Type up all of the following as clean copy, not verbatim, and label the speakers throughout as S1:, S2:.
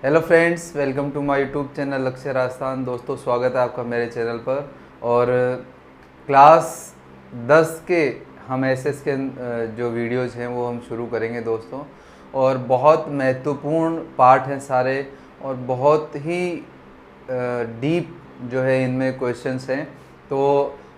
S1: Hello friends, welcome to my YouTube channel Lakshya Rajasthan. दोस्तों, स्वागत है आपका मेरे चैनल पर। और क्लास 10 के हम एसएस के जो वीडियोज़ हैं वो हम शुरू करेंगे दोस्तों। और बहुत महत्वपूर्ण पार्ट हैं सारे, और बहुत ही डीप जो है इनमें क्वेश्चंस हैं। तो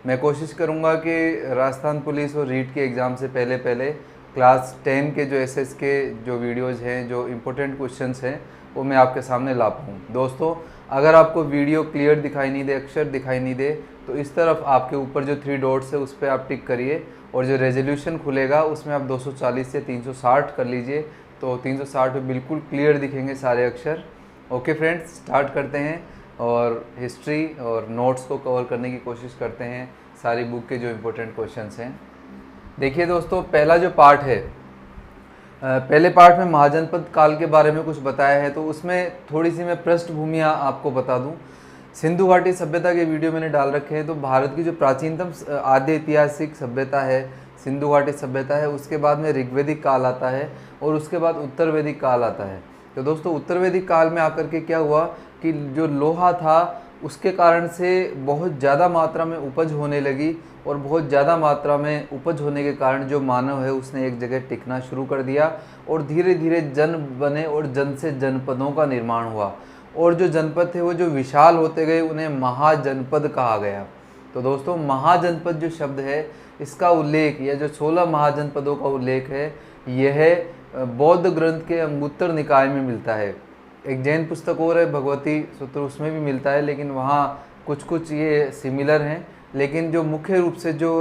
S1: मैं कोशिश करूंगा कि राजस्थान पुलिस और रीट के एग्ज़ाम से पहले पहले क्लास 10 के जो एसएस के जो वीडियोज़ हैं, जो इम्पोर्टेंट क्वेश्चंस हैं, वो मैं आपके सामने ला पाऊँ। दोस्तों, अगर आपको वीडियो क्लियर दिखाई नहीं दे, अक्षर दिखाई नहीं दे, तो इस तरफ आपके ऊपर जो 3 डॉट्स है उस पर आप टिक करिए, और जो रेजोल्यूशन खुलेगा उसमें आप 240 से 360 कर लीजिए। तो 360 में बिल्कुल क्लियर दिखेंगे सारे अक्षर। ओके फ्रेंड्स, स्टार्ट करते हैं और हिस्ट्री और नोट्स को कवर करने की कोशिश करते हैं, सारी बुक के जो इम्पोर्टेंट क्वेश्चंस हैं। देखिए दोस्तों, पहला जो पार्ट है, पहले पार्ट में महाजनपद काल के बारे में कुछ बताया है, तो उसमें थोड़ी सी मैं पृष्ठभूमि आपको बता दूं। सिंधु घाटी सभ्यता के वीडियो मैंने डाल रखे हैं। तो भारत की जो प्राचीनतम आद्य ऐतिहासिक सभ्यता है, सिंधु घाटी सभ्यता है। उसके बाद में ऋग्वेदिक काल आता है, और उसके बाद उत्तर वैदिक काल आता है। तो दोस्तों, उत्तर वैदिक काल में आकर के क्या हुआ कि जो लोहा था उसके कारण से बहुत ज़्यादा मात्रा में उपज होने लगी, और बहुत ज़्यादा मात्रा में उपज होने के कारण जो मानव है उसने एक जगह टिकना शुरू कर दिया, और धीरे धीरे जन बने, और जन से जनपदों का निर्माण हुआ। और जो जनपद थे वो जो विशाल होते गए, उन्हें महाजनपद कहा गया। तो दोस्तों, महाजनपद जो शब्द है, इसका उल्लेख, या जो 16 महाजनपदों का उल्लेख है, यह बौद्ध ग्रंथ के अंगुत्तर निकाय में मिलता है। एक जैन पुस्तक और है, भगवती सूत्र, उसमें भी मिलता है, लेकिन वहाँ कुछ कुछ ये सिमिलर हैं। लेकिन जो मुख्य रूप से जो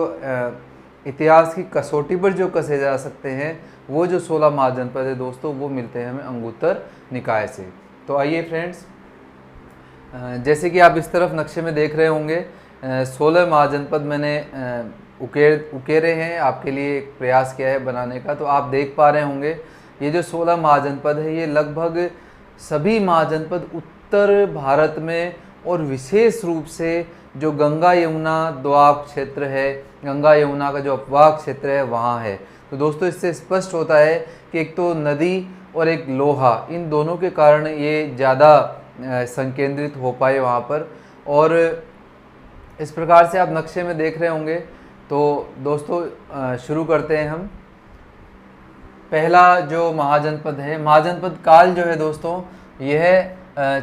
S1: इतिहास की कसौटी पर जो कसे जा सकते हैं, वो जो 16 महाजनपद है दोस्तों, वो मिलते हैं हमें अंगुत्तर निकाय से। तो आइए फ्रेंड्स, जैसे कि आप इस तरफ नक्शे में देख रहे होंगे, 16 महाजनपद मैंने उकेरे हैं, आपके लिए एक प्रयास किया है बनाने का। तो आप देख पा रहे होंगे, ये जो 16 महाजनपद है, ये लगभग सभी महाजनपद उत्तर भारत में, और विशेष रूप से जो गंगा यमुना दोआब क्षेत्र है, गंगा यमुना का जो अपवाह क्षेत्र है, वहाँ है। तो दोस्तों, इससे स्पष्ट होता है कि एक तो नदी और एक लोहा, इन दोनों के कारण ये ज़्यादा संकेंद्रित हो पाए वहाँ पर। और इस प्रकार से आप नक्शे में देख रहे होंगे। तो दोस्तों, शुरू करते हैं हम। पहला जो महाजनपद है, महाजनपद काल जो है दोस्तों, यह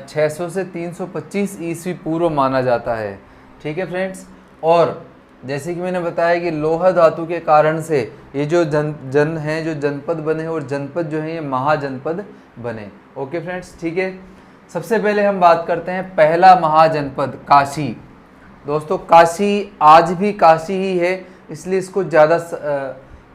S1: 600 से 325 ईस्वी पूर्व माना जाता है। ठीक है फ्रेंड्स। और जैसे कि मैंने बताया कि लोहा धातु के कारण से ये जो जन हैं, जो जनपद बने, और जनपद जो है ये महाजनपद बने। ओके फ्रेंड्स, ठीक है। सबसे पहले हम बात करते हैं पहला महाजनपद, काशी। दोस्तों, काशी आज भी काशी ही है, इसलिए इसको ज़्यादा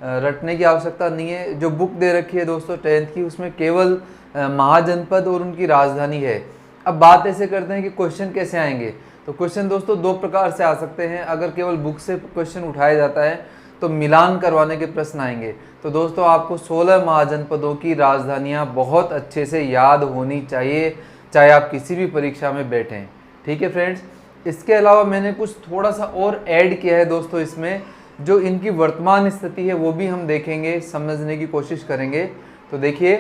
S1: रटने की आवश्यकता नहीं है। जो बुक दे रखी है दोस्तों 10th की, उसमें केवल महाजनपद और उनकी राजधानी है। अब बात ऐसे करते हैं कि क्वेश्चन कैसे आएंगे। तो क्वेश्चन दोस्तों 2 प्रकार से आ सकते हैं। अगर केवल बुक से क्वेश्चन उठाया जाता है तो मिलान करवाने के प्रश्न आएंगे। तो दोस्तों, आपको 16 महाजनपदों की राजधानियां बहुत अच्छे से याद होनी चाहिए, चाहे आप किसी भी परीक्षा में बैठें। ठीक है फ्रेंड्स। इसके अलावा मैंने कुछ थोड़ा सा और ऐड किया है दोस्तों इसमें, जो इनकी वर्तमान स्थिति है वो भी हम देखेंगे, समझने की कोशिश करेंगे। तो देखिए,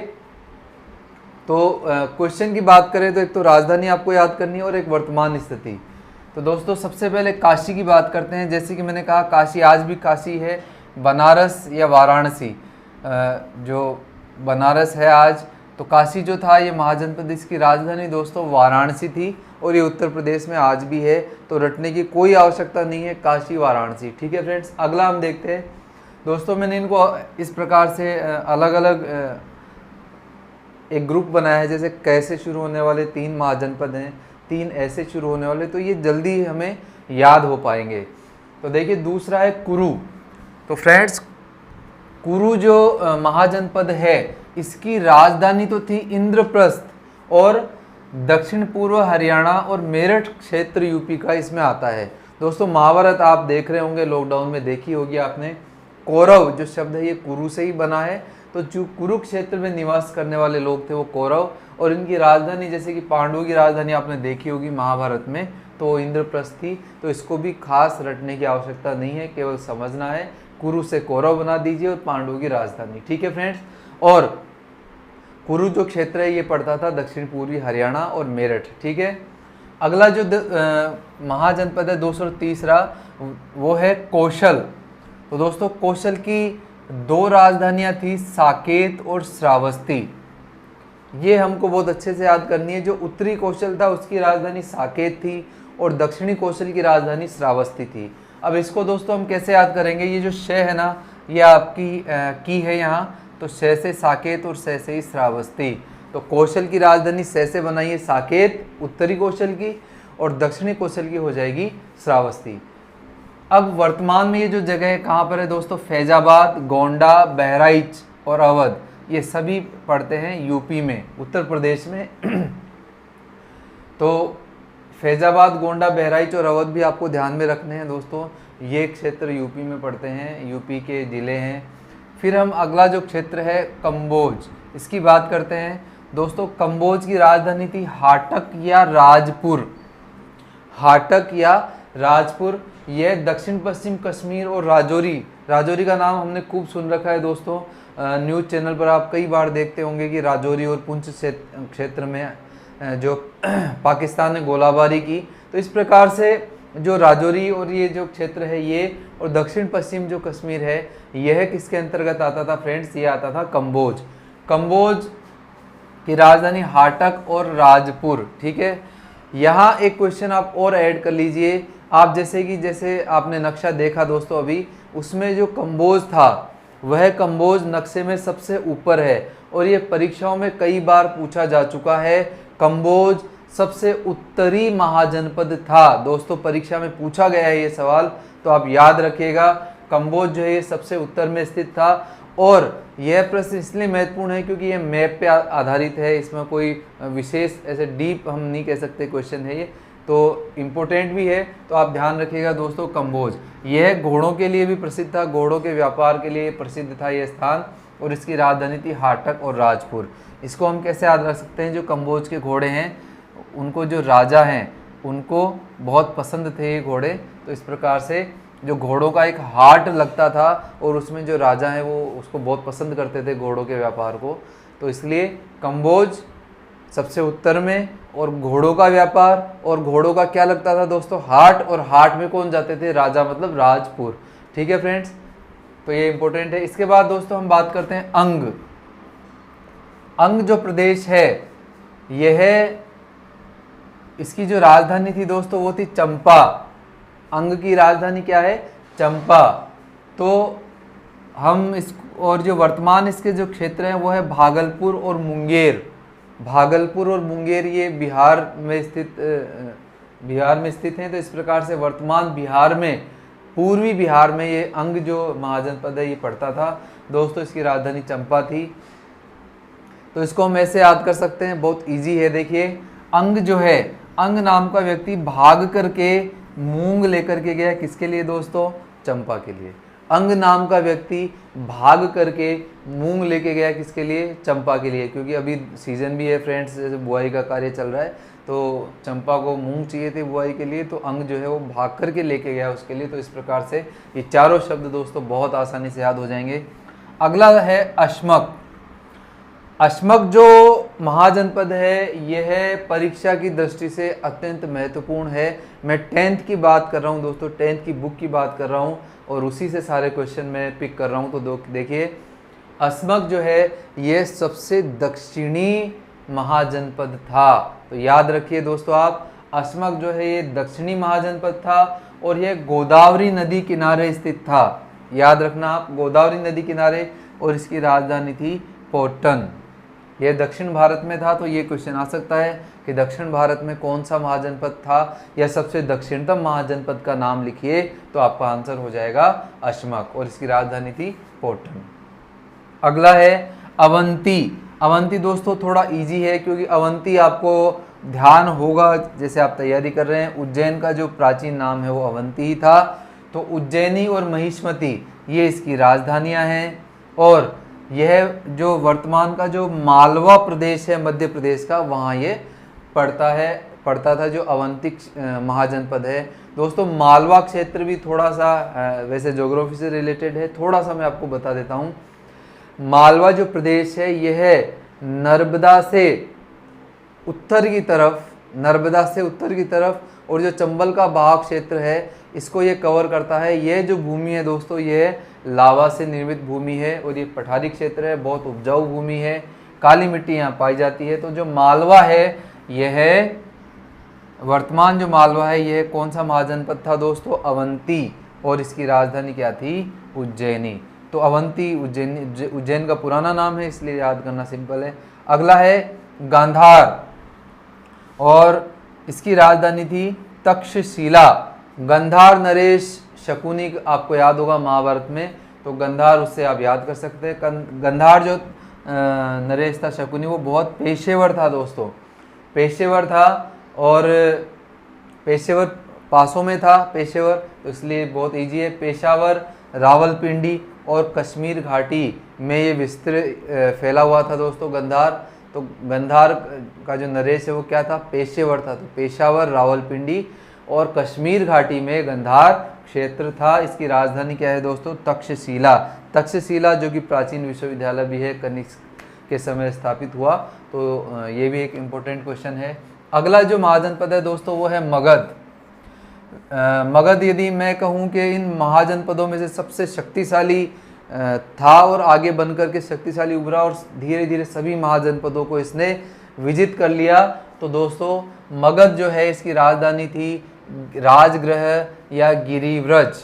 S1: तो क्वेश्चन की बात करें तो एक तो राजधानी आपको याद करनी है, और एक वर्तमान स्थिति। तो दोस्तों, सबसे पहले काशी की बात करते हैं। जैसे कि मैंने कहा, काशी आज भी काशी है। बनारस या वाराणसी, जो बनारस है आज, तो काशी जो था ये महाजनपद, इसकी राजधानी दोस्तों वाराणसी थी, और ये उत्तर प्रदेश में आज भी है। तो रटने की कोई आवश्यकता नहीं है, काशी वाराणसी। ठीक है फ्रेंड्स। अगला हम देखते हैं दोस्तों, मैंने इनको इस प्रकार से अलग अलग एक ग्रुप बनाया है। जैसे कैसे शुरू होने वाले 3 महाजनपद हैं, 3 ऐसे शुरू होने वाले, तो ये जल्दी हमें याद हो पाएंगे। तो देखिए, दूसरा है कुरु। तो फ्रेंड्स, कुरु जो महाजनपद है, इसकी राजधानी तो थी इंद्रप्रस्थ, और दक्षिण पूर्व हरियाणा और मेरठ क्षेत्र यूपी का इसमें आता है। दोस्तों, महाभारत आप देख रहे होंगे, लॉकडाउन में देखी होगी आपने। कौरव जो शब्द है ये कुरु से ही बना है। तो जो कुरुक्षेत्र में निवास करने वाले लोग थे वो कौरव, और इनकी राजधानी, जैसे कि पांडवों की राजधानी आपने देखी होगी महाभारत में, तो इंद्रप्रस्थ थी। तो इसको भी खास रटने की आवश्यकता नहीं है, केवल समझना है। कुरु से कौरव बना दीजिए, और पांडवों की राजधानी। ठीक है फ्रेंड्स। और कुरु जो क्षेत्र है ये पड़ता था दक्षिण पूर्वी हरियाणा और मेरठ। ठीक है, अगला जो महाजनपद है दूसरा तीसरा वो है कौशल। तो दोस्तों कौशल की 2 राजधानियां थी, साकेत और श्रावस्ती। ये हमको बहुत अच्छे से याद करनी है। जो उत्तरी कौशल था उसकी राजधानी साकेत थी और दक्षिणी कौशल की राजधानी श्रावस्ती थी। अब इसको दोस्तों हम कैसे याद करेंगे, ये जो श है ना ये आपकी की है यहाँ, तो श से साकेत और स से ही श्रावस्ती। तो कौशल की राजधानी स से बनाइए साकेत उत्तरी कौशल की, और दक्षिणी कौशल की हो जाएगी श्रावस्ती। अब वर्तमान में ये जो जगह है कहाँ पर है दोस्तों, फैजाबाद, गोंडा, बहराइच और अवध, ये सभी पड़ते हैं यूपी में, उत्तर प्रदेश में। तो फैजाबाद, गोंडा, बहराइच और अवध भी आपको ध्यान में रखने हैं दोस्तों, ये क्षेत्र यूपी में पड़ते हैं, यूपी के ज़िले हैं। फिर हम अगला जो क्षेत्र है कम्बोज, इसकी बात करते हैं दोस्तों। कम्बोज की राजधानी थी हाटक या राजपुर। हाटक या राजपुर, यह दक्षिण पश्चिम कश्मीर और राजौरी, राजौरी का नाम हमने खूब सुन रखा है दोस्तों, न्यूज़ चैनल पर आप कई बार देखते होंगे कि राजौरी और पुंछ क्षेत्र में जो पाकिस्तान ने गोलाबारी की। तो इस प्रकार से जो राजौरी और ये जो क्षेत्र है ये, और दक्षिण पश्चिम जो कश्मीर है यह किसके अंतर्गत आता था फ्रेंड्स, ये आता था कम्बोज। कम्बोज की राजधानी हाटक और राजपुर। ठीक है, यहाँ एक क्वेश्चन आप और ऐड कर लीजिए। आप जैसे आपने नक्शा देखा दोस्तों अभी, उसमें जो कम्बोज था वह कम्बोज नक्शे में सबसे ऊपर है, और ये परीक्षाओं में कई बार पूछा जा चुका है। कम्बोज सबसे उत्तरी महाजनपद था दोस्तों, परीक्षा में पूछा गया है ये सवाल, तो आप याद रखिएगा। कम्बोज जो है ये सबसे उत्तर में स्थित था, और यह प्रश्न इसलिए महत्वपूर्ण है क्योंकि ये मैप पे आधारित है, इसमें कोई विशेष ऐसे डीप हम नहीं कह सकते क्वेश्चन है ये, तो इम्पोर्टेंट भी है, तो आप ध्यान रखिएगा दोस्तों। कम्बोज यह घोड़ों के लिए भी प्रसिद्ध था, घोड़ों के व्यापार के लिए प्रसिद्ध था ये स्थान, और इसकी राजधानी थी हाटक और राजपुर। इसको हम कैसे याद रख सकते हैं, जो कम्बोज के घोड़े हैं उनको जो राजा हैं उनको बहुत पसंद थे ये घोड़े, तो इस प्रकार से जो घोड़ों का एक हाट लगता था और उसमें जो राजा हैं वो उसको बहुत पसंद करते थे घोड़ों के व्यापार को, तो इसलिए कम्बोज सबसे उत्तर में, और घोड़ों का व्यापार और घोड़ों का क्या लगता था दोस्तों, हाट, और हाट में कौन जाते थे, राजा, मतलब राजपुर। ठीक है फ्रेंड्स, तो ये इंपॉर्टेंट है। इसके बाद दोस्तों हम बात करते हैं अंग। अंग जो प्रदेश है यह, इसकी जो राजधानी थी दोस्तों वो थी चंपा। अंग की राजधानी क्या है, चंपा। तो हम इस, और जो वर्तमान इसके जो क्षेत्र हैं वो है भागलपुर और मुंगेर। भागलपुर और मुंगेर ये बिहार में स्थित हैं। तो इस प्रकार से वर्तमान बिहार में, पूर्वी बिहार में ये अंग जो महाजनपद है ये पड़ता था दोस्तों। इसकी राजधानी चंपा थी। तो इसको हम ऐसे याद कर सकते हैं, बहुत इजी है। देखिए अंग जो है, अंग नाम का व्यक्ति भाग करके मूंग लेकर के गया, किसके लिए दोस्तों, चंपा के लिए। अंग नाम का व्यक्ति भाग करके मूंग लेके गया, किसके लिए, चंपा के लिए, क्योंकि अभी सीजन भी है फ्रेंड्स, जैसे बुआई का कार्य चल रहा है, तो चंपा को मूंग चाहिए थे बुआई के लिए, तो अंग जो है वो भाग करके लेके गया उसके लिए। तो इस प्रकार से ये चारों शब्द दोस्तों बहुत आसानी से याद हो जाएंगे। अगला है अश्मक। अश्मक जो महाजनपद है यह परीक्षा की दृष्टि से अत्यंत महत्वपूर्ण है। मैं 10th की बात कर रहा हूँ दोस्तों, 10th की बुक की बात कर रहा हूँ, और उसी से सारे क्वेश्चन मैं पिक कर रहा हूँ। तो देखिए अश्मक जो है ये सबसे दक्षिणी महाजनपद था। तो याद रखिए दोस्तों आप, अश्मक जो है ये दक्षिणी महाजनपद था, और यह गोदावरी नदी किनारे स्थित था। याद रखना आप, गोदावरी नदी किनारे, और इसकी राजधानी थी पोटन। यह दक्षिण भारत में था। तो ये क्वेश्चन आ सकता है कि दक्षिण भारत में कौन सा महाजनपद था, या सबसे दक्षिणतम महाजनपद का नाम लिखिए, तो आपका आंसर हो जाएगा अश्मक, और इसकी राजधानी थी पोटन। अगला है अवंती। अवंती दोस्तों थोड़ा इजी है, क्योंकि अवंती आपको ध्यान होगा जैसे आप तैयारी कर रहे हैं, उज्जैन का जो प्राचीन नाम है वो अवंती ही था। तो उज्जैनी और महिष्मती ये इसकी राजधानियां हैं, और यह जो वर्तमान का जो मालवा प्रदेश है मध्य प्रदेश का, वहाँ ये पड़ता था जो अवंती महाजनपद है दोस्तों। मालवा क्षेत्र भी थोड़ा सा वैसे ज्योग्राफी से रिलेटेड है, थोड़ा सा मैं आपको बता देता हूँ। मालवा जो प्रदेश है यह नर्मदा से उत्तर की तरफ और जो चंबल का बहाव क्षेत्र है इसको ये कवर करता है। ये जो भूमि है दोस्तों ये लावा से निर्मित भूमि है और ये पठारी क्षेत्र है, बहुत उपजाऊ भूमि है, काली मिट्टी यहाँ पाई जाती है। तो जो मालवा है यह वर्तमान जो मालवा है यह कौन सा महाजनपद था दोस्तों? अवंती, और इसकी राजधानी क्या थी? उज्जैनी। तो अवंती उज्जैन का पुराना नाम है, इसलिए याद करना सिंपल है। अगला है गांधार और इसकी राजधानी थी तक्षशिला। गंधार नरेश शकुनी आपको याद होगा महाभारत में, तो गंधार उससे आप याद कर सकते हैं। गंधार जो नरेश था शकुनी वो बहुत पेशेवर था दोस्तों, पेशेवर था और पेशेवर पासों में था पेशेवर, तो इसलिए बहुत इजी है। पेशावर, रावलपिंडी और कश्मीर घाटी में ये विस्तृत फैला हुआ था दोस्तों गंधार। तो गंधार का जो नरेश है वो क्या था? पेशेवर था। तो पेशावर, रावलपिंडी और कश्मीर घाटी में गंधार क्षेत्र था। इसकी राजधानी क्या है दोस्तों? तक्षशिला। तक्षशिला जो कि प्राचीन विश्वविद्यालय भी है, कनिष्क के समय स्थापित हुआ। तो ये भी एक इम्पोर्टेंट क्वेश्चन है। अगला जो महाजनपद है दोस्तों वो है मगध। मगध यदि मैं कहूँ कि इन महाजनपदों में से सबसे शक्तिशाली था और आगे बनकर के शक्तिशाली उभरा और धीरे धीरे सभी महाजनपदों को इसने विजित कर लिया। तो दोस्तों मगध जो है इसकी राजधानी थी राजगृह या गिरिव्रज।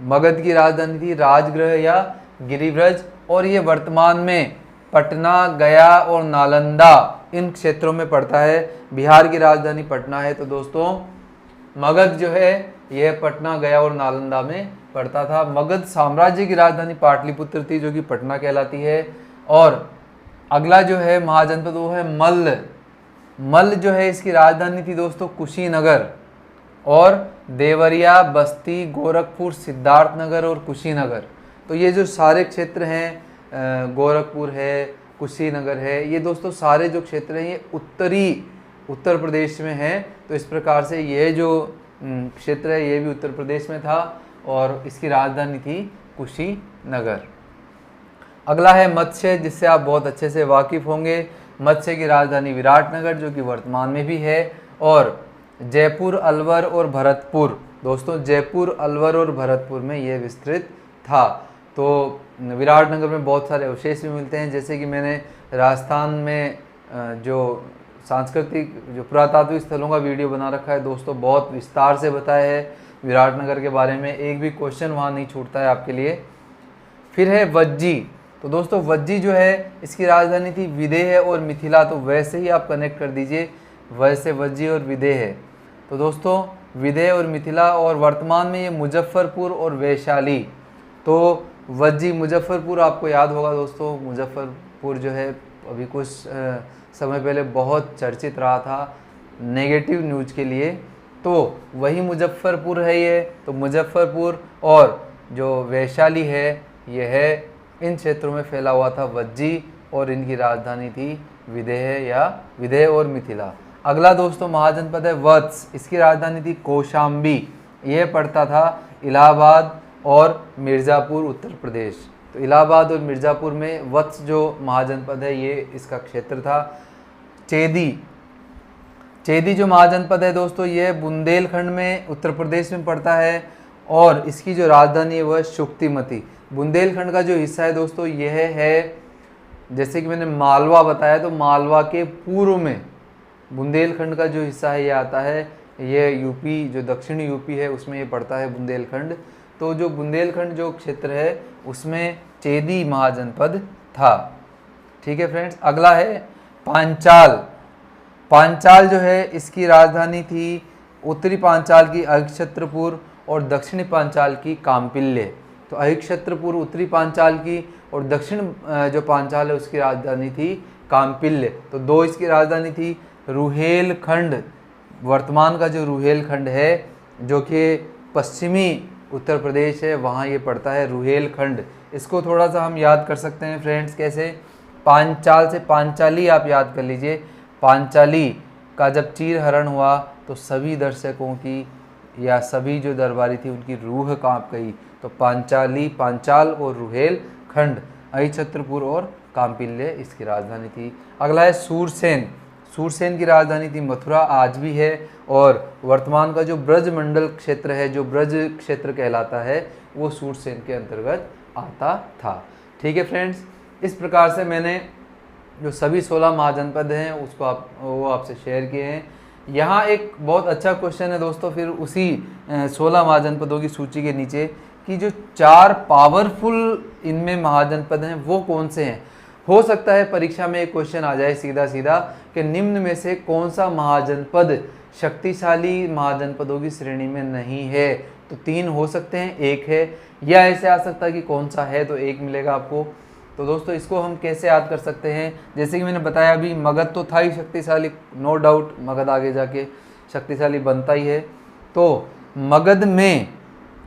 S1: मगध की राजधानी थी राजगृह या गिरिव्रज और ये वर्तमान में पटना, गया और नालंदा इन क्षेत्रों में पड़ता है। बिहार की राजधानी पटना है। तो दोस्तों मगध जो है यह पटना, गया और नालंदा में पड़ता था। मगध साम्राज्य की राजधानी पाटलिपुत्र थी जो कि पटना कहलाती है। और अगला जो है महाजनपद वो है मल्ल। मल्ल जो है इसकी राजधानी थी दोस्तों कुशीनगर और देवरिया, बस्ती, गोरखपुर, सिद्धार्थनगर और कुशीनगर। तो ये जो सारे क्षेत्र हैं, गोरखपुर है, कुशीनगर है, ये दोस्तों सारे जो क्षेत्र हैं ये उत्तरी उत्तर प्रदेश में हैं। तो इस प्रकार से ये जो क्षेत्र है ये भी उत्तर प्रदेश में था और इसकी राजधानी थी कुशीनगर। अगला है मत्स्य, जिससे आप बहुत अच्छे से वाकिफ़ होंगे। मत्स्य की राजधानी विराटनगर जो कि वर्तमान में भी है। और जयपुर, अलवर और भरतपुर, दोस्तों जयपुर, अलवर और भरतपुर में ये विस्तृत था। तो विराटनगर में बहुत सारे अवशेष भी मिलते हैं, जैसे कि मैंने राजस्थान में जो सांस्कृतिक जो पुरातात्विक स्थलों का वीडियो बना रखा है दोस्तों, बहुत विस्तार से बताया है विराटनगर के बारे में। एक भी क्वेश्चन वहाँ नहीं छूटता है आपके लिए। फिर है वज्जी। तो दोस्तों वज्जी जो है इसकी राजधानी थी विदेह और मिथिला। तो वैसे ही आप कनेक्ट कर दीजिए, वैसे वज्जी और विदेह है। तो दोस्तों विदेह और मिथिला और वर्तमान में ये मुजफ्फरपुर और वैशाली। तो वज्जी मुजफ्फरपुर आपको याद होगा दोस्तों, मुजफ्फरपुर जो है अभी कुछ समय पहले बहुत चर्चित रहा था नेगेटिव न्यूज़ के लिए। तो वही मुजफ्फरपुर है ये। तो मुजफ्फरपुर और जो वैशाली है ये है, इन क्षेत्रों में फैला हुआ था वज्जी और इनकी राजधानी थी विदेह या विदेह और मिथिला। अगला दोस्तों महाजनपद है वत्स। इसकी राजधानी थी कौशाम्बी। यह पड़ता था इलाहाबाद और मिर्ज़ापुर उत्तर प्रदेश। तो इलाहाबाद और मिर्ज़ापुर में वत्स जो महाजनपद है ये इसका क्षेत्र था। चेदी, चेदी जो महाजनपद है दोस्तों ये बुंदेलखंड में उत्तर प्रदेश में पड़ता है और इसकी जो राजधानी है वह शुक्तिमती। बुंदेलखंड का जो हिस्सा है दोस्तों यह है, जैसे कि मैंने मालवा बताया, तो मालवा के पूर्व में बुंदेलखंड का जो हिस्सा है ये आता है। ये यूपी जो दक्षिणी यूपी है उसमें ये पड़ता है बुंदेलखंड। तो जो बुंदेलखंड जो क्षेत्र है उसमें चेदी महाजनपद था। ठीक है फ्रेंड्स। अगला है पांचाल। पांचाल जो है इसकी राजधानी थी उत्तरी पांचाल की अहिक्षत्रपुर और दक्षिणी पांचाल की काम्पिल्य। तो अहिक्षत्रपुर उत्तरी पांचाल की और दक्षिण जो पांचाल है उसकी राजधानी थी काम्पिल्य। तो दो इसकी राजधानी थी। रुहेलखंड, वर्तमान का जो रुहेलखंड है जो कि पश्चिमी उत्तर प्रदेश है वहाँ ये पड़ता है रुहेलखंड। इसको थोड़ा सा हम याद कर सकते हैं फ्रेंड्स, कैसे? पांचाल से पांचाली आप याद कर लीजिए। पांचाली का जब चीरहरण हुआ तो सभी दर्शकों की या सभी जो दरबारी थी उनकी रूह कांप गई। तो पांचाली, पांचाल और रुहेलखंड, अहिक्षत्रपुर और काम्पिल्य इसकी राजधानी थी। अगला है सूरसेन। सूरसेन की राजधानी थी मथुरा, आज भी है, और वर्तमान का जो ब्रज मंडल क्षेत्र है, जो ब्रज क्षेत्र कहलाता है, वो सूरसेन के अंतर्गत आता था। ठीक है फ्रेंड्स, इस प्रकार से मैंने जो सभी 16 महाजनपद हैं उसको वो आपसे शेयर किए हैं। यहाँ एक बहुत अच्छा क्वेश्चन है दोस्तों, फिर उसी 16 महाजनपदों की सूची के नीचे कि जो 4 पावरफुल इनमें महाजनपद हैं वो कौन से हैं। हो सकता है परीक्षा में एक क्वेश्चन आ जाए सीधा सीधा कि निम्न में से कौन सा महाजनपद शक्तिशाली महाजनपदों की श्रेणी में नहीं है। तो 3 हो सकते हैं, 1 है, या ऐसे आ सकता है कि कौन सा है तो 1 मिलेगा आपको। तो दोस्तों इसको हम कैसे याद कर सकते हैं, जैसे कि मैंने बताया अभी मगध तो था ही शक्तिशाली, नो डाउट मगध आगे जाके शक्तिशाली बनता ही है। तो मगध में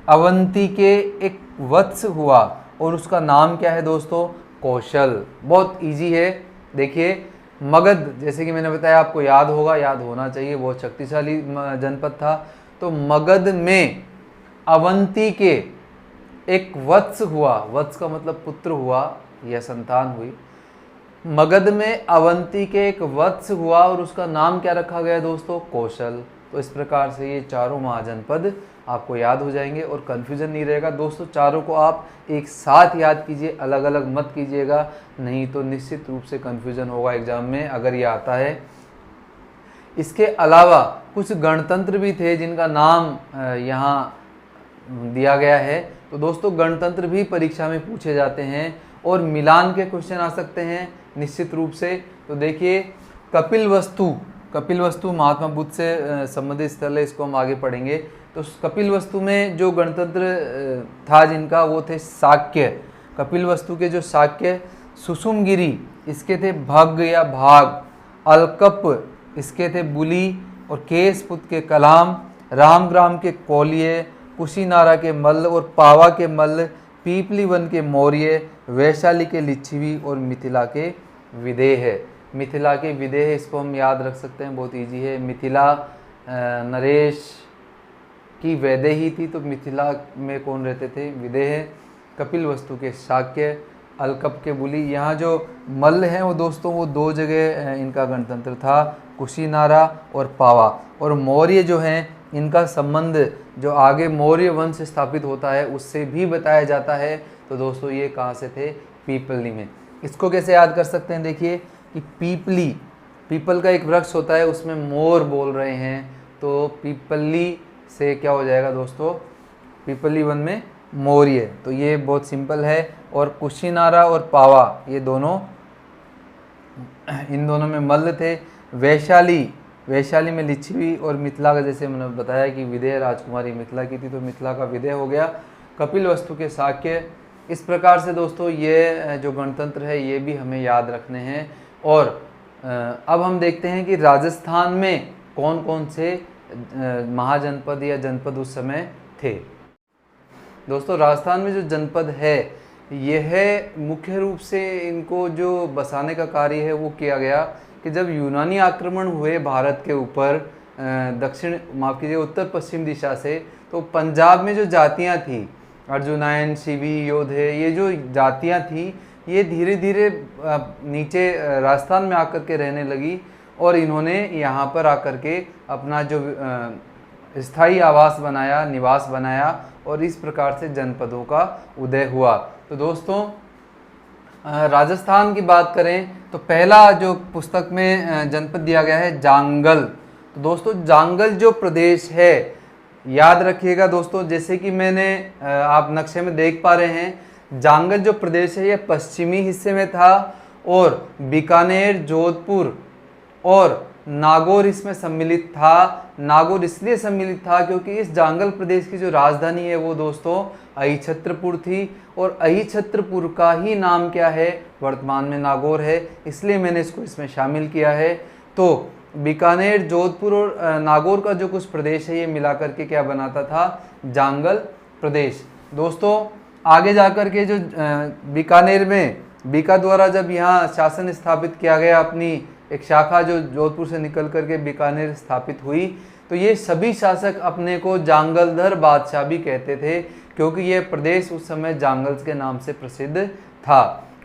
S1: अवंती के एक वत्स हुआ और उसका नाम क्या है दोस्तों, कौशल। बहुत इजी है। देखिए मगध, जैसे कि मैंने बताया आपको याद होगा, याद होना चाहिए, बहुत शक्तिशाली जनपद था। तो मगध में अवंती के एक वत्स हुआ, वत्स का मतलब पुत्र हुआ या संतान हुई। मगध में अवंती के एक वत्स हुआ और उसका नाम क्या रखा गया दोस्तों, कौशल। तो इस प्रकार से ये चारों महाजनपद आपको याद हो जाएंगे और कन्फ्यूजन नहीं रहेगा दोस्तों। चारों को आप एक साथ याद कीजिए, अलग अलग मत कीजिएगा, नहीं तो निश्चित रूप से कन्फ्यूजन होगा एग्जाम में अगर ये आता है। इसके अलावा कुछ गणतंत्र भी थे जिनका नाम यहाँ दिया गया है। तो दोस्तों गणतंत्र भी परीक्षा में पूछे जाते हैं और मिलान के क्वेश्चन आ सकते हैं निश्चित रूप से। तो देखिए कपिलवस्तु महात्मा बुद्ध से संबंधित स्थल है, इसको हम आगे पढ़ेंगे। तो कपिलवस्तु में जो गणतंत्र था जिनका, वो थे शाक्य। कपिलवस्तु के जो शाक्य, सुषुमगिरी इसके थे भग या भाग, अलकप इसके थे बुली, और केशपुत के कलाम, रामग्राम के कौलिये, कुशीनारा के मल्ल और पावा के मल्ल, पीपली वन के मौर्य, वैशाली के लिच्छवी और मिथिला के विदेह। मिथिला के विदेह इसको हम याद रख सकते हैं, बहुत इजी है। मिथिला नरेश की वैदेही थी, तो मिथिला में कौन रहते थे, विदेह। कपिलवस्तु के शाक्य, अलकप के बुली। यहाँ जो मल्ल हैं वो दोस्तों वो 2 जगह इनका गणतंत्र था, कुशीनारा और पावा। और मौर्य जो हैं इनका संबंध जो आगे मौर्य वंश स्थापित होता है उससे भी बताया जाता है। तो दोस्तों ये कहाँ से थे, पीपली में। इसको कैसे याद कर सकते हैं, देखिए कि पीपल का एक वृक्ष होता है, उसमें मोर बोल रहे हैं, तो पीपली से क्या हो जाएगा दोस्तों, पीपली वन में मौर्य। तो ये बहुत सिंपल है। और कुशीनारा और पावा ये दोनों, इन दोनों में मल्ल थे। वैशाली में लिच्छवी, और मिथिला का जैसे मैंने बताया कि विदेह राजकुमारी मिथिला की थी, तो मिथिला का विदेह हो गया। कपिलवस्तु के शाक्य। इस प्रकार से दोस्तों ये जो गणतंत्र है ये भी हमें याद रखने हैं। और अब हम देखते हैं कि राजस्थान में कौन कौन से महाजनपद या जनपद उस समय थे। दोस्तों राजस्थान में जो जनपद है यह मुख्य रूप से इनको जो बसाने का कार्य है वो किया गया कि जब यूनानी आक्रमण हुए भारत के ऊपर उत्तर पश्चिम दिशा से, तो पंजाब में जो जातियां थी, अर्जुनायन, शिवी, योधे, ये जो जातियां थी ये धीरे धीरे नीचे राजस्थान में आकर के रहने लगी और इन्होंने यहाँ पर आकर के अपना जो स्थायी आवास बनाया, निवास बनाया, और इस प्रकार से जनपदों का उदय हुआ। तो दोस्तों राजस्थान की बात करें तो पहला जो पुस्तक में जनपद दिया गया है जांगल। तो दोस्तों जांगल जो प्रदेश है, याद रखिएगा दोस्तों, जैसे कि मैंने आप नक्शे में देख पा रहे हैं, जांगल जो प्रदेश है ये पश्चिमी हिस्से में था और बीकानेर, जोधपुर और नागौर इसमें सम्मिलित था। नागौर इसलिए सम्मिलित था क्योंकि इस जांगल प्रदेश की जो राजधानी है वो दोस्तों अहिछत्रपुर थी, और अहिछत्रपुर का ही नाम क्या है, वर्तमान में नागौर है, इसलिए मैंने इसको इसमें शामिल किया है। तो बीकानेर, जोधपुर और नागौर का जो कुछ प्रदेश है ये मिलाकर के क्या बनाता था, जांगल प्रदेश। दोस्तों आगे जाकर के जो बीकानेर में बीका द्वारा जब यहाँ शासन स्थापित किया गया, अपनी एक शाखा जो जोधपुर से निकल करके बीकानेर स्थापित हुई, तो ये सभी शासक अपने को जांगलधर बादशाह भी कहते थे क्योंकि ये प्रदेश उस समय जांगल्स के नाम से प्रसिद्ध था।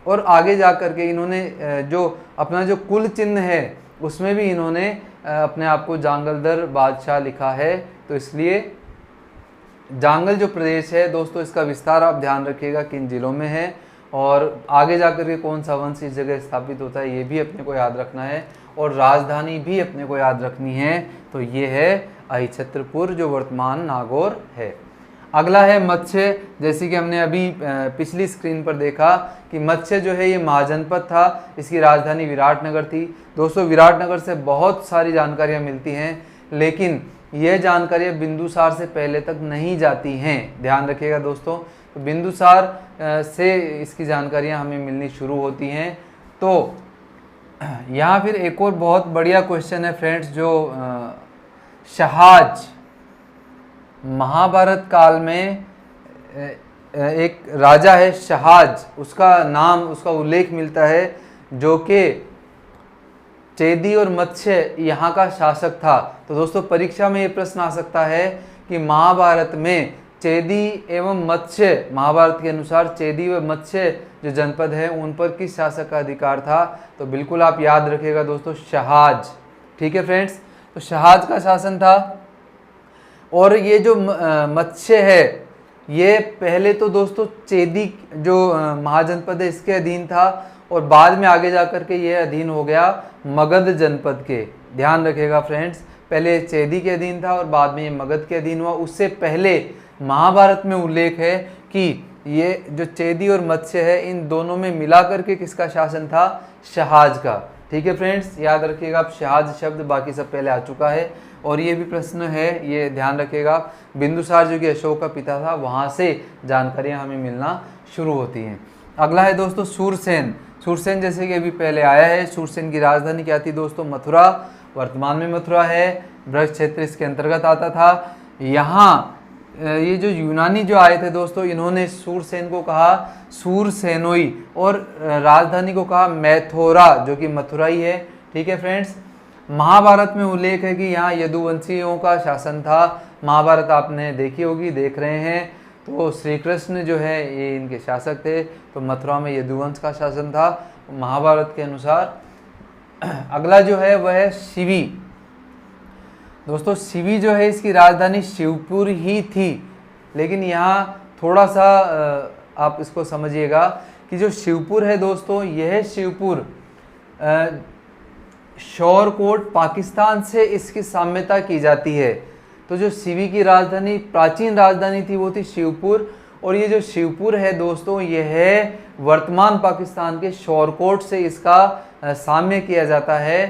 S1: और आगे जा कर के इन्होंने जो अपना जो कुल चिन्ह है उसमें भी इन्होंने अपने आप को जांगलदर बादशाह लिखा है। तो इसलिए जांगल जो प्रदेश है दोस्तों, इसका विस्तार आप ध्यान रखिएगा किन जिलों में है और आगे जाकर के कौन सा वंश इस जगह स्थापित होता है, ये भी अपने को याद रखना है और राजधानी भी अपने को याद रखनी है। तो ये है अहिछत्रपुर जो वर्तमान नागौर है। अगला है मत्स्य। जैसे कि हमने अभी पिछली स्क्रीन पर देखा कि मत्स्य जो है ये महाजनपद था, इसकी राजधानी विराटनगर थी। दोस्तों विराटनगर से बहुत सारी जानकारियाँ मिलती हैं, लेकिन यह जानकारियाँ बिंदुसार से पहले तक नहीं जाती हैं, ध्यान रखिएगा दोस्तों। तो बिंदुसार से इसकी जानकारियाँ हमें मिलनी शुरू होती हैं। तो यहाँ फिर एक और बहुत बढ़िया क्वेश्चन है फ्रेंड्स, जो शहाज, महाभारत काल में एक राजा है शहाज, उसका नाम, उसका उल्लेख मिलता है, जो कि चेदी और मत्स्य यहाँ का शासक था। तो दोस्तों परीक्षा में ये प्रश्न आ सकता है कि महाभारत में चेदी एवं मत्स्य, महाभारत के अनुसार चेदी व मत्स्य जो जनपद है उन पर किस शासक का अधिकार था। तो बिल्कुल आप याद रखिएगा दोस्तों, शहाज। ठीक है फ्रेंड्स, तो शहाज का शासन था। और ये जो मत्स्य है ये पहले तो दोस्तों चेदी जो महाजनपद है इसके अधीन था और बाद में आगे जाकर के ये अधीन हो गया मगध जनपद के। ध्यान रखिएगा फ्रेंड्स, पहले चेदी के अधीन था और बाद में ये मगध के अधीन हुआ। उससे पहले महाभारत में उल्लेख है कि ये जो चेदी और मत्स्य है इन दोनों में मिला करके किसका शासन था, शहाज का। ठीक है फ्रेंड्स, याद रखिएगा आप शहाज शब्द, बाकी सब पहले आ चुका है। और ये भी प्रश्न है, ये ध्यान रखिएगा, बिंदुसार जो कि अशोक का पिता था वहाँ से जानकारियाँ हमें मिलना शुरू होती हैं। अगला है दोस्तों सूरसेन। सूरसेन जैसे कि अभी पहले आया है, सूरसेन की राजधानी क्या थी दोस्तों, मथुरा, वर्तमान में मथुरा है। ब्रज क्षेत्र इसके अंतर्गत आता था। यहाँ ये जो यूनानी जो आए थे दोस्तों, इन्होंने सूरसेन को कहा सूरसेनोई और राजधानी को कहा मैथोरा, जो कि मथुरा ही है। ठीक है फ्रेंड्स, महाभारत में उल्लेख है कि यहाँ यदुवंशियों का शासन था। महाभारत आपने देखी होगी, देख रहे हैं। तो श्री कृष्ण जो है ये इनके शासक थे। तो मथुरा में यदुवंश का शासन था महाभारत के अनुसार। अगला जो है वह है शिवी। दोस्तों शिवी जो है इसकी राजधानी शिवपुर ही थी, लेकिन यहाँ थोड़ा सा आप इसको समझिएगा कि जो शिवपुर है दोस्तों, यह शिवपुर शोरकोट पाकिस्तान से इसकी साम्यता की जाती है। तो जो शिवी की राजधानी, प्राचीन राजधानी थी वो थी शिवपुर, और ये जो शिवपुर है दोस्तों यह वर्तमान पाकिस्तान के शोरकोट से इसका साम्य किया जाता है।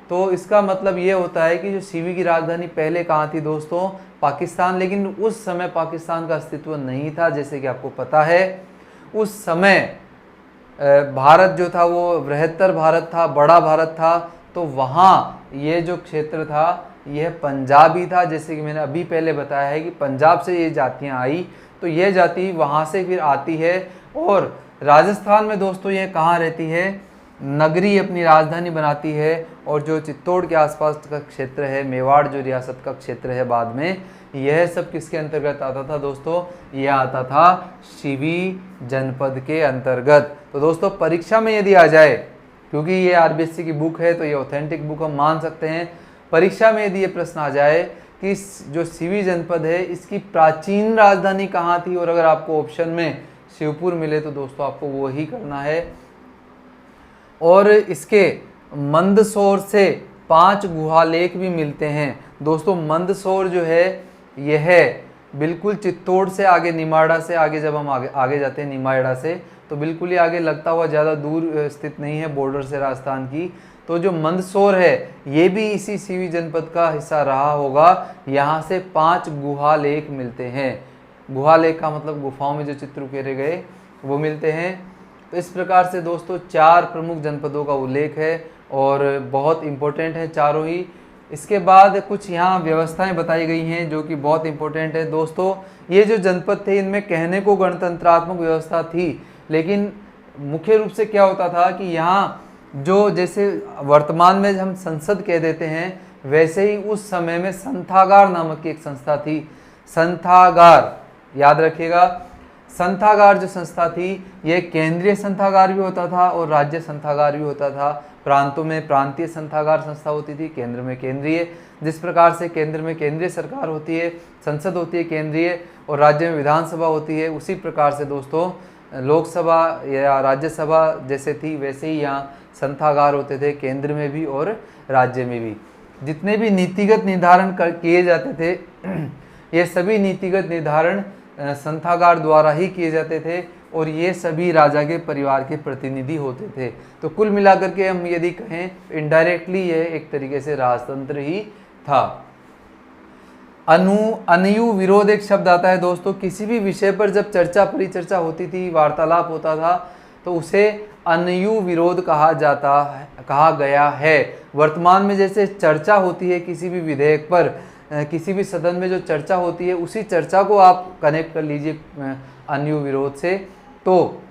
S1: तो इसका मतलब ये होता है कि जो शिवी की राजधानी पहले कहाँ थी दोस्तों, पाकिस्तान, लेकिन उस समय पाकिस्तान का अस्तित्व नहीं था। जैसे कि आपको पता है उस समय भारत जो था वो बृहत्तर भारत था, बड़ा भारत था। तो वहाँ ये जो क्षेत्र था यह पंजाब ही था। जैसे कि मैंने अभी पहले बताया है कि पंजाब से ये जातियाँ आई, तो यह जाति वहाँ से फिर आती है। और राजस्थान में दोस्तों यह कहाँ रहती है, नगरी अपनी राजधानी बनाती है। और जो चित्तौड़ के आसपास का क्षेत्र है, मेवाड़ जो रियासत का क्षेत्र है बाद में, यह सब किसके अंतर्गत आता था दोस्तों, यह आता था शिवी जनपद के अंतर्गत। तो दोस्तों परीक्षा में यदि आ जाए, क्योंकि ये आरबीएससी की बुक है तो ये ऑथेंटिक बुक हम मान सकते हैं, परीक्षा में यदि ये प्रश्न आ जाए कि जो शिवी जनपद है इसकी प्राचीन राजधानी कहाँ थी, और अगर आपको ऑप्शन में शिवपुर मिले तो दोस्तों आपको वो ही करना है। और इसके मंदसौर से 5 गुहालेख भी मिलते हैं दोस्तों। मंदसौर जो है यह बिल्कुल चित्तौड़ से आगे, निमाड़ा से आगे, जब हम आगे जाते हैं निमाड़ा से, तो बिल्कुल ही आगे लगता हुआ, ज़्यादा दूर स्थित नहीं है बॉर्डर से राजस्थान की। तो जो मंदसौर है ये भी इसी शिवी जनपद का हिस्सा रहा होगा। यहाँ से 5 गुहालेख मिलते हैं। गुहालेख का मतलब गुफाओं में जो चित्र उकेरे गए वो मिलते हैं। तो इस प्रकार से दोस्तों 4 प्रमुख जनपदों का उल्लेख है और बहुत इम्पोर्टेंट है चारों ही। इसके बाद कुछ यहाँ व्यवस्थाएं बताई गई हैं जो कि बहुत इम्पोर्टेंट है दोस्तों। ये जो जनपद थे इनमें कहने को गणतंत्रात्मक व्यवस्था थी, लेकिन मुख्य रूप से क्या होता था कि यहाँ जो, जैसे वर्तमान में हम संसद कह देते हैं, वैसे ही उस समय में संथागार नामक की एक संस्था थी। संथागार याद रखिएगा। संथागार जो संस्था थी ये केंद्रीय संथागार भी होता था और राज्य संथागार भी होता था। प्रांतों में प्रांतीय संथागार संस्था होती थी, केंद्र में केंद्रीय। जिस प्रकार से केंद्र में केंद्रीय सरकार होती है, संसद होती है केंद्रीय, और राज्य में विधानसभा होती है, उसी प्रकार से दोस्तों लोकसभा या राज्यसभा जैसे थी वैसे ही यहाँ संथागार होते थे, केंद्र में भी और राज्य में भी। जितने भी नीतिगत निर्धारण किए जाते थे ये सभी नीतिगत निर्धारण संथागार द्वारा ही किए जाते थे, और ये सभी राजा के परिवार के प्रतिनिधि होते थे। तो कुल मिलाकर के हम यदि कहें इनडायरेक्टली ये एक तरीके से राजतंत्र ही था। अनुयु विरोध एक शब्द आता है दोस्तों, किसी भी विषय पर जब चर्चा परिचर्चा होती थी, वार्तालाप होता था, तो उसे अनुयु विरोध कहा गया है। वर्तमान में जैसे चर्चा होती है किसी भी विधेयक पर, किसी भी सदन में जो चर्चा होती है, उसी चर्चा को आप कनेक्ट कर लीजिए अनुयु विरोध से। तो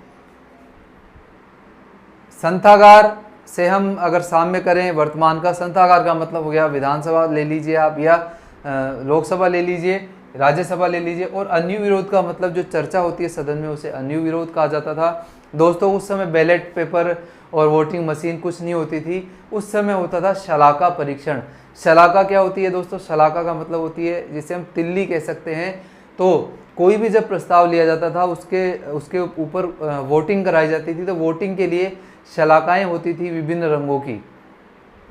S1: संथागार से हम अगर साम्य करें, वर्तमान का संथागार का मतलब हो गया विधानसभा ले लीजिए आप, या लोकसभा ले लीजिए, राज्यसभा ले लीजिए, और अनुयु विरोध का मतलब जो चर्चा होती है सदन में उसे अनुयु विरोध कहा जाता था। दोस्तों उस समय बैलेट पेपर और वोटिंग मशीन कुछ नहीं होती थी, उस समय होता था शलाका परीक्षण। शलाका क्या होती है दोस्तों? शलाका का मतलब होती है जिसे हम तिल्ली कह सकते हैं। तो कोई भी जब प्रस्ताव लिया जाता था उसके ऊपर वोटिंग कराई जाती थी, तो वोटिंग के लिए शलाकाएं होती थी विभिन्न रंगों की।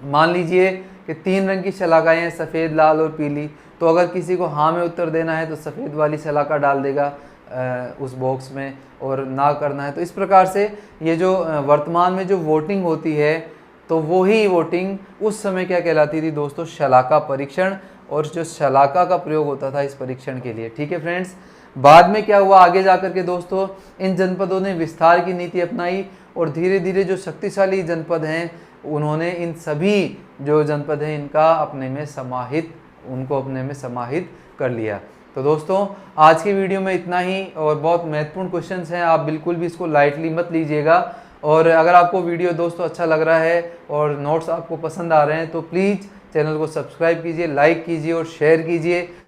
S1: मान लीजिए कि 3 रंग की शलाकाएं हैं, सफ़ेद, लाल और पीली। तो अगर किसी को हाँ में उत्तर देना है तो सफ़ेद वाली शलाका डाल देगा उस बॉक्स में, और ना करना है तो इस प्रकार से ये जो वर्तमान में जो वोटिंग होती है, तो वो ही वोटिंग उस समय क्या कहलाती थी दोस्तों? शलाका परीक्षण। और जो शलाका का प्रयोग होता था इस परीक्षण के लिए। ठीक है फ्रेंड्स, बाद में क्या हुआ आगे जाकर के दोस्तों, इन जनपदों ने विस्तार की नीति अपनाई, और धीरे धीरे जो शक्तिशाली जनपद हैं उन्होंने इन सभी जो जनपद हैं इनका अपने में समाहित कर लिया। तो दोस्तों आज की वीडियो में इतना ही, और बहुत महत्वपूर्ण क्वेश्चंस हैं, आप बिल्कुल भी इसको लाइटली मत लीजिएगा। और अगर आपको वीडियो दोस्तों अच्छा लग रहा है और नोट्स आपको पसंद आ रहे हैं तो प्लीज़ चैनल को सब्सक्राइब कीजिए, लाइक कीजिए और शेयर कीजिए।